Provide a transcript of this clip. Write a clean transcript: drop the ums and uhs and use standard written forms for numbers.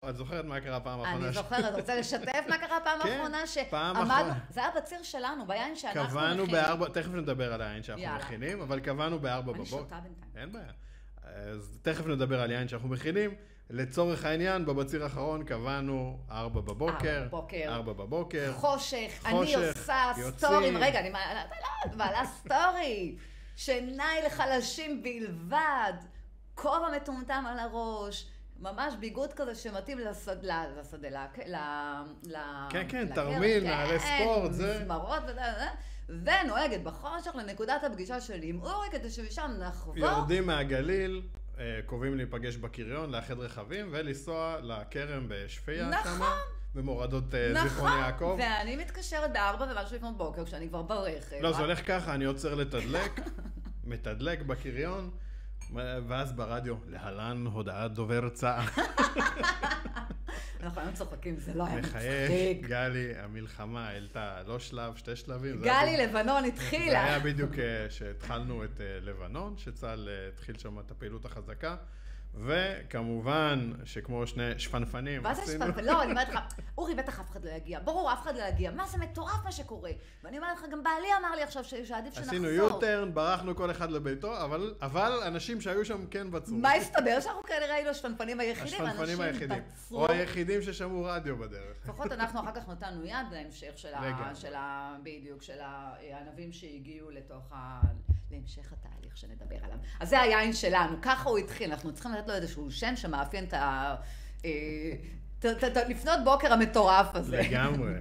את זוכרת מה קרה פעם האחרונה? אני זוכרת, רוצה לשתף מה קרה פעם האחרונה שעמדנו, זה היה בציר שלנו, ביין שאנחנו מכינים. קבענו בארבע, תכף נדבר על היין שאנחנו מכינים, אבל קבענו בארבע בבוקר. אני שותה בינתיים. אין בעיה. אז תכף נדבר על יין שאנחנו מכינים. לצורך העניין, בבציר האחרון קבענו 4 בבוקר. 4 בבוקר. חושך, אני עושה סטורים. רגע, אני מעלה סטורי. שעיניי לחלשים בלבד. כובע מטומטם על הראש. ממש ביגוד כזה שמתאים לשדה, כן, כן, תרמיל, נעלי ספורט, זה. מזמרות ונוהגת בחושך לנקודת הפגישה שלי עם אורי, כדי שמשם נחבור. יורדים מהגליל, קובעים להיפגש בקריון, לאחד רכבים, ולנסוע לכרם בשפיה. נכון. במורדות זיכרון יעקב. נכון, ואני מתקשרת ב4 ומשהו לפנות בוקר, כשאני כבר ברכב. לא, זה הולך ככה, אני עוצר לתדלק, מתדלק בקריון, ואז ברדיו, להלן הודעת דובר צה"ל. אנחנו היום צוחקים, זה לא היה מצחיק. גלי, המלחמה העלתה לא שלב, 2 שלבים. גלי, לבנון התחילה. זה היה בדיוק שהתחלנו את לבנון, שצה"ל התחיל שם את הפעילות החזקה. וכמובן, שכמו שני שפנפנים. מה זה שפנפנים? לא, אני אומרת לך, אורי, בטח אף אחד לא יגיע. ברור, אף אחד לא יגיע. מה זה מטורף מה שקורה? ואני אומרת לך, גם בעלי אמר לי עכשיו שעדיף שנחזור. עשינו יוטרן, ברחנו כל אחד לביתו, אבל אנשים שהיו שם כן בצרו. מה הסתבר? שאנחנו כנראה היינו השפנפנים היחידים, השפנפנים היחידים. או היחידים ששמעו רדיו בדרך. לפחות אנחנו אחר כך נתנו יד להמשך בדיוק, של הענבים שהגיעו לתוך להמשך התהליך שנדבר עליו. אז זה היין שלנו, ככה הוא התחיל, אנחנו צריכים לתת לו איזשהו שם שמאפיין את לפנות בוקר המטורף הזה. לגמרי.